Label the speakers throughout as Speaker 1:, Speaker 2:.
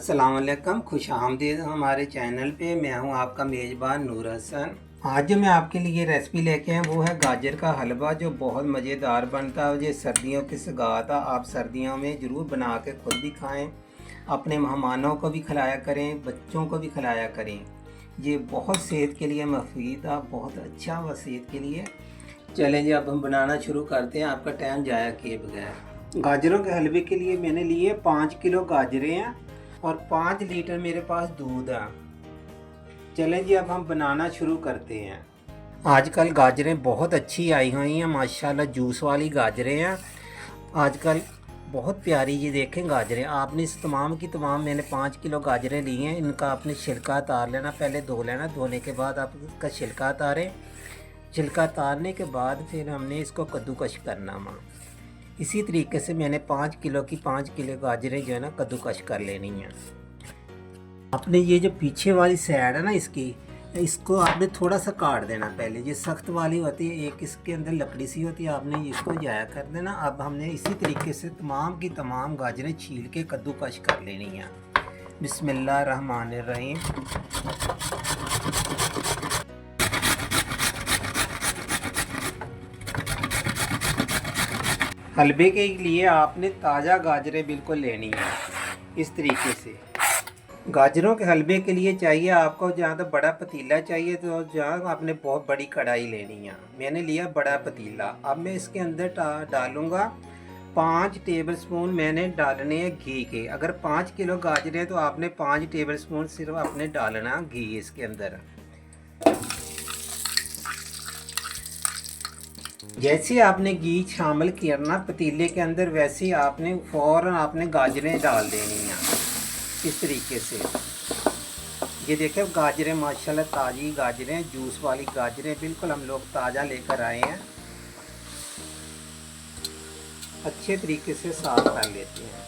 Speaker 1: अस्सलाम वालेकुम, खुश आमदीद हमारे चैनल पे। मैं हूं आपका मेज़बान नूर हसन। आज जो मैं आपके लिए रेसिपी लेके आया वो है गाजर का हलवा, जो बहुत मज़ेदार बनता है। ये सर्दियों की सौगात है, आप सर्दियों में ज़रूर बना के खुद भी खाएं, अपने मेहमानों को भी खिलाया करें, बच्चों को भी खिलाया करें। ये बहुत सेहत के लिए मुफीद है, बहुत अच्छा व सेहत के लिए। चलें जी, अब हम बनाना शुरू करते हैं आपका टाइम ज़ाया किए बगैर। गाजरों के हलवे के लिए मैंने लिए 5 किलो गाजरें हैं और 5 लीटर मेरे पास दूध है। चलें जी, अब हम बनाना शुरू करते हैं। आजकल गाजरें बहुत अच्छी आई हुई हैं माशाल्लाह, जूस वाली गाजरें हैं आजकल, बहुत प्यारी। ये देखें गाजरें, आपने इस तमाम की तमाम मैंने 5 किलो गाजरें ली हैं। इनका आपने छिलका उतार लेना, पहले धो लेना, धोने के बाद आप इसका छिलका उतारें। छिलका उतारने के बाद फिर हमने इसको कद्दूकश करना माँ। इसी तरीके से मैंने 5 किलो की 5 किलो गाजरें जो है ना कद्दूकश कर लेनी है। आपने ये जो पीछे वाली साइड है ना इसको आपने थोड़ा सा काट देना। पहले ये सख्त वाली होती है, एक इसके अंदर लकड़ी सी होती है, आपने इसको जाया कर देना। अब हमने इसी तरीके से तमाम की तमाम गाजरें छील के कद्दूकश कर लेनी है। बिस्मिल्लाहिर्रहमानिर्रहीम। हलवे के लिए आपने ताज़ा गाजरें बिल्कुल लेनी है। इस तरीके से गाजरों के हलवे के लिए चाहिए आपको जहाँ तो बड़ा पतीला चाहिए, तो जहाँ आपने बहुत बड़ी कढ़ाई लेनी है। मैंने लिया बड़ा पतीला। अब मैं इसके अंदर डालूँगा 5 टेबलस्पून मैंने डालने हैं घी के। अगर 5 किलो गाजरें तो आपने 5 टेबलस्पून सिर्फ आपने डालना घी इसके अंदर। जैसे आपने घी शामिल करना पतीले के अंदर, वैसे ही आपने फ़ौरन आपने गाजरें डाल देनी हैं इस तरीके से। ये देखें गाजरें माशाल्लाह ताज़ी गाजरें, जूस वाली गाजरें, बिल्कुल हम लोग ताज़ा लेकर आए हैं। अच्छे तरीके से साफ कर लेते हैं।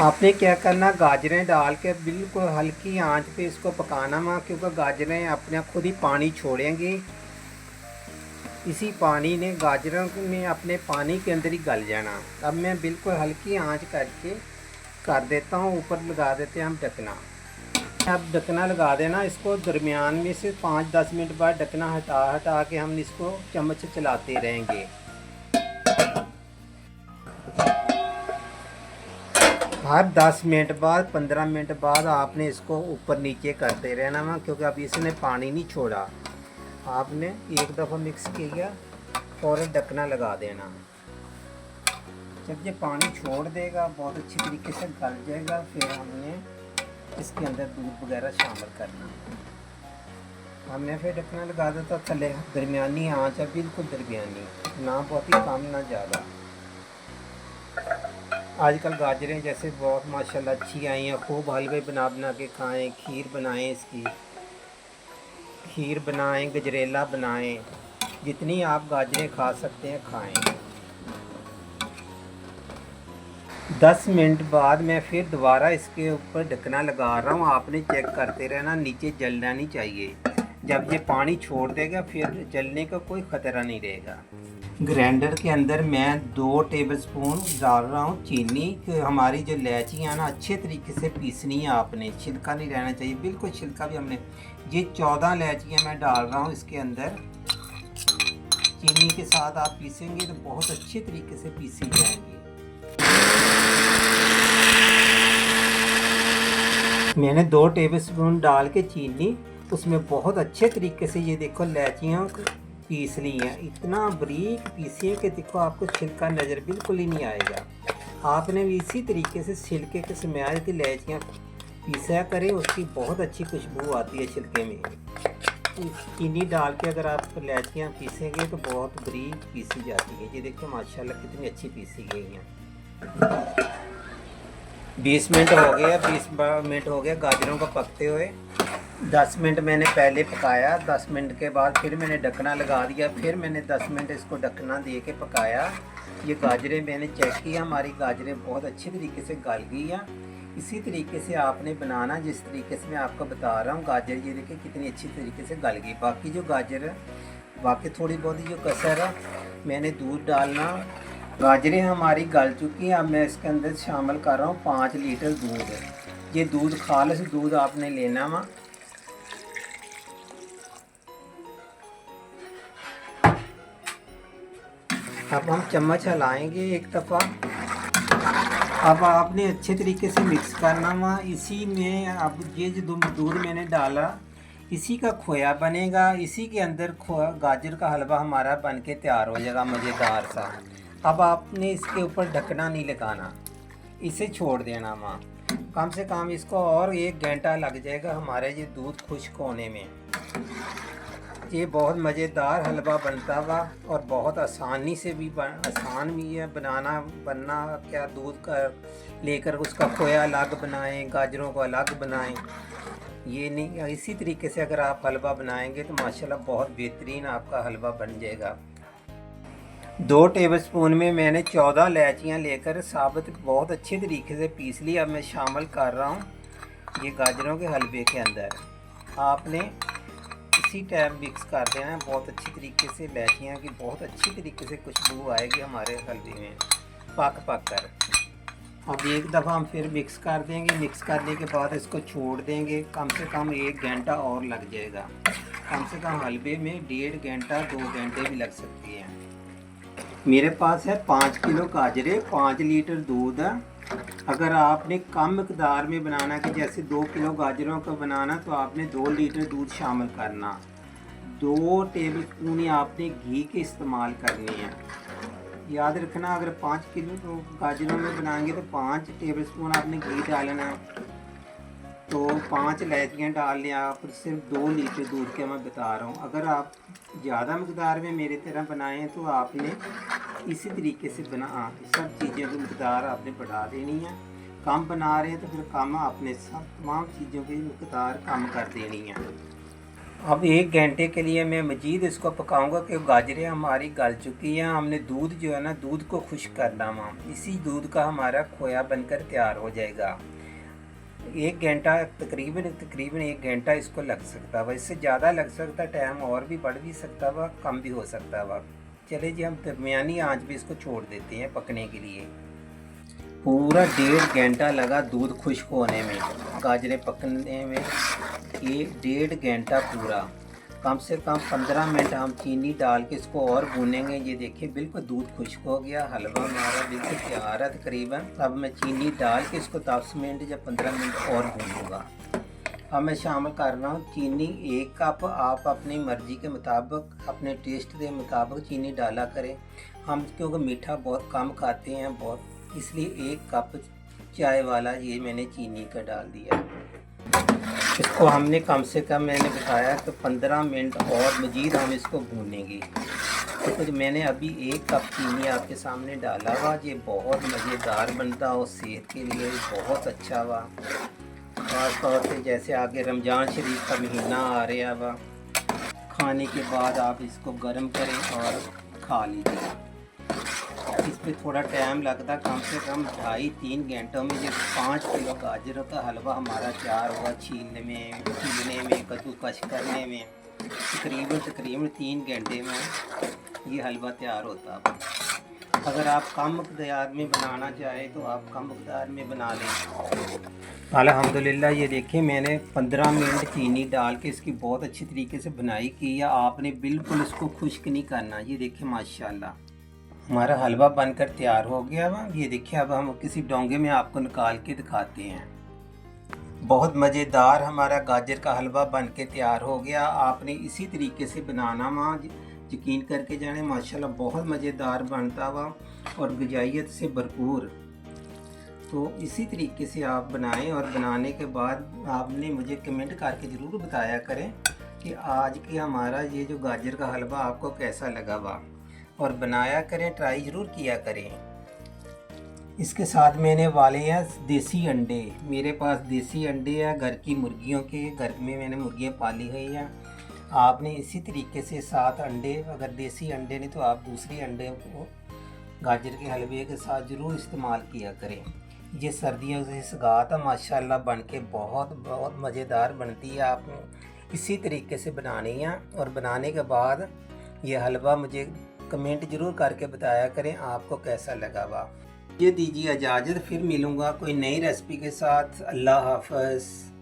Speaker 1: आपने क्या करना, गाजरें डाल के बिल्कुल हल्की आंच पे इसको पकाना माँ, क्योंकि गाजरें अपने खुद ही पानी छोड़ेंगी। इसी पानी ने गाजरों में अपने पानी के अंदर ही गल जाना। अब मैं बिल्कुल हल्की आंच करके कर देता हूँ। ऊपर लगा देते हैं हम ढकना। अब ढकना लगा देना, इसको दरमियान में से 5-10 मिनट बाद ढकना हटा के हम इसको चम्मच से चलाते रहेंगे। हर 10 मिनट बाद 15 मिनट बाद आपने इसको ऊपर नीचे करते रहना वहाँ, क्योंकि अभी इसने पानी नहीं छोड़ा। आपने एक दफ़ा मिक्स किया और ढकना लगा देना। जब ये पानी छोड़ देगा बहुत अच्छी तरीके से गल जाएगा, फिर हमने इसके अंदर दूध वगैरह शामिल करना। हमने फिर ढकना लगा देता थले, दरमियानी आंच है, बिल्कुल दरमियानी, ना बहुत ही कम ना ज़्यादा। आजकल गाजरें जैसे बहुत माशाल्लाह अच्छी आई हैं, खूब हलवे बना के खाएं, खीर बनाएं, इसकी खीर बनाएं, गजरेला बनाएं, जितनी आप गाजरें खा सकते हैं खाएं। 10 मिनट बाद मैं फिर दोबारा इसके ऊपर ढकना लगा रहा हूँ। आपने चेक करते रहना, नीचे जलना नहीं चाहिए। जब ये पानी छोड़ देगा फिर जलने का कोई ख़तरा नहीं रहेगा। ग्राइंडर के अंदर मैं 2 टेबलस्पून डाल रहा हूँ चीनी। कि हमारी जो इलायचियाँ हैं ना अच्छे तरीके से पीसनी है आपने, छिलका नहीं रहना चाहिए, बिल्कुल छिलका भी हमने। ये 14 इलायचियाँ मैं डाल रहा हूँ इसके अंदर। चीनी के साथ आप पीसेंगे तो बहुत अच्छे तरीके से पीसी जाएंगी। मैंने 2 टेबलस्पून डाल के चीनी, उसमें बहुत अच्छे तरीके से ये देखो इलायचियाँ पीस ली हैं। इतना बारीक पीसी है कि देखो आपको छिलका नज़र बिल्कुल ही नहीं आएगा। आपने भी इसी तरीके से छिलके के समेत की इलायचियाँ पीसा करें, उसकी बहुत अच्छी खुशबू आती है छिलके में। चीनी डाल के अगर आप इलायचियाँ पीसेंगे तो बहुत बारीक पीसी जाती है। ये देखो माशाल्लाह कितनी अच्छी पीसी गई हैं। 20 मिनट हो गया, 20 मिनट हो गया गाजरों को पकते हुए। 10 मिनट मैंने पहले पकाया, 10 मिनट के बाद फिर मैंने ढकना लगा दिया। फिर मैंने 10 मिनट इसको ढकना दे के पकाया। ये गाजरें मैंने चेक किया, हमारी गाजरें बहुत अच्छी तरीके से गल गई हैं। इसी तरीके से आपने बनाना जिस तरीके से मैं आपको बता रहा हूँ। गाजर ये देखिए कितनी अच्छी तरीके से गल गई। बाकी जो गाजर है, बाकी थोड़ी बहुत जो कसर है, मैंने दूध डालना गाजरें हमारी गल चुकी हैं। अब मैं इसके अंदर शामिल कर रहा हूँ 5 लीटर दूध। ये दूध खालिस दूध आपने लेना वा। अब हम चम्मच हिलाएंगे एक दफ़ा। अब आपने अच्छे तरीके से मिक्स करना वा। इसी में अब ये जो दूध मैंने डाला इसी का खोया बनेगा। इसी के अंदर खोया गाजर का हलवा हमारा बन के तैयार हो जाएगा मज़ेदार सा। अब आपने इसके ऊपर ढकना नहीं लगाना, इसे छोड़ देना वहाँ। कम से कम इसको और 1 घंटा लग जाएगा हमारे ये दूध खुश्क होने में। ये बहुत मज़ेदार हलवा बनता हुआ और बहुत आसानी से भी आसान भी है बनना। क्या दूध का लेकर उसका खोया अलग बनाएं, गाजरों को अलग बनाएं, ये नहीं। इसी तरीके से अगर आप हलवा बनाएंगे तो माशाल्लाह बहुत बेहतरीन आपका हलवा बन जाएगा। 2 टेबलस्पून में मैंने 14 इलायचियाँ लेकर साबुत बहुत अच्छे तरीके से पीस ली। अब मैं शामिल कर रहा हूँ ये गाजरों के हलवे के अंदर। आपने इसी टाइम मिक्स कर देना है बहुत अच्छी तरीके से। इलायचियाँ की बहुत अच्छी तरीके से खुशबू आएगी हमारे हलवे में पक कर। अब एक दफ़ा हम फिर मिक्स कर देंगे। मिक्स करने के बाद इसको छोड़ देंगे। कम से कम 1 घंटा और लग जाएगा। कम से कम हलवे में 1.5 घंटा 2 घंटे भी लग सकती हैं। मेरे पास है 5 किलो गाजरें, 5 लीटर दूध है। अगर आपने कम मकदार में बनाना कि जैसे 2 किलो गाजरों का बनाना तो आपने 2 लीटर दूध शामिल करना। 2 टेबलस्पून ही आपने घी के इस्तेमाल करनी है। याद रखना अगर 5 किलो गाजरों में बनाएंगे तो 5 टेबलस्पून आपने घी डालना। तो 5 इलायचियाँ डाल लें आप। सिर्फ 2 लीटर दूध के मैं बता रहा हूँ। अगर आप ज़्यादा मकदार में मेरी तरह बनाएं तो आपने इसी तरीके से सब चीज़ों की मकदार आपने बढ़ा देनी है। कम बना रहे हैं तो फिर कम आपने सब तमाम चीज़ों की मकदार कम कर देनी है। अब 1 घंटे के लिए मैं मज़ीद इसको पकाऊंगा कि गाजरें हमारी गल चुकी हैं। हमने दूध जो है ना दूध को खुश्क करना है। इसी दूध का हमारा खोया बनकर तैयार हो जाएगा। 1 घंटा तकरीबन 1 घंटा इसको लग सकता है। इससे ज़्यादा लग सकता है, टाइम और भी बढ़ भी सकता है, कम भी हो सकता है। चले जी हम दरमियानी आंच पे इसको छोड़ देते हैं पकने के लिए। पूरा 1.5 घंटा लगा दूध खुश्क होने में, गाजरें पकने में। ये 1.5 घंटा पूरा। कम से कम 15 मिनट हम चीनी डाल के इसको और भूनेंगे। ये देखिए बिल्कुल दूध खुश्क हो गया, हलवा हमारा बिल्कुल तैयार है तकरीबन। अब मैं चीनी डाल के इसको 10 मिनट या 15 मिनट और भूनूंगा। अब मैं शामिल कर रहा हूँ चीनी 1 कप। आप अपनी मर्ज़ी के मुताबिक, अपने टेस्ट के मुताबिक चीनी डाला करें। हम क्योंकि मीठा बहुत कम खाते हैं इसलिए 1 कप चाय वाला ये मैंने चीनी का डाल दिया। इसको हमने कम से कम मैंने बताया तो 15 मिनट और मज़ीद हम इसको भूनेंगे। तो मैंने अभी 1 कप चीनी आपके सामने डाला हुआ। ये बहुत मज़ेदार बनता हो, सेहत के लिए बहुत अच्छा हुआ। ख़ास तौर से जैसे आगे रमज़ान शरीफ का महीना आ रहा हुआ, खाने के बाद आप इसको गर्म करें और खा लीजिए। इस पर थोड़ा टाइम लगता, कम से कम 2.5-3 घंटों में। जब 5 किलो गाजरों का हलवा हमारा तैयार हुआ, छीलने में कद्दूकस करने में तकरीबन 3 घंटे में ये हलवा तैयार होता है। अगर आप कम मकदार में बनाना चाहें तो आप कम मकदार में बना लें। अल्हम्दुलिल्लाह ये देखिए मैंने 15 मिनट चीनी डाल के इसकी बहुत अच्छी तरीके से बनाई की है। आपने बिल्कुल इसको खुश्क नहीं करना। ये देखिए माशाल्लाह हमारा हलवा बनकर तैयार हो गया वा। ये देखिए अब हम किसी डोंगे में आपको निकाल के दिखाते हैं। बहुत मज़ेदार हमारा गाजर का हलवा बन के तैयार हो गया। आपने इसी तरीके से बनाना वहाँ, यकीन करके जाने माशाल्लाह बहुत मज़ेदार बनता हुआ और ग़िज़ाइयत से भरपूर। तो इसी तरीके से आप बनाएं और बनाने के बाद आपने मुझे कमेंट करके ज़रूर बताया करें कि आज की हमारा ये जो गाजर का हलवा आपको कैसा लगा वा, और बनाया करें, ट्राई ज़रूर किया करें। इसके साथ मैंने वाले हैं देसी अंडे। मेरे पास देसी अंडे हैं घर की मुर्गियों के, घर में मैंने मुर्गियाँ पाली हुई हैं। आपने इसी तरीके से 7 अंडे, अगर देसी अंडे नहीं तो आप दूसरे अंडे को गाजर के हलवे के साथ ज़रूर इस्तेमाल किया करें। ये सर्दियों से सगात है माशाल्लाह, बन के बहुत मज़ेदार बनती है। आपने इसी तरीके से बनानी है और बनाने के बाद ये हलवा मुझे कमेंट ज़रूर करके बताया करें आपको कैसा लगा हुआ। ये दीजिए इजाज़त, फिर मिलूँगा कोई नई रेसिपी के साथ। अल्लाह हाफ़िज़।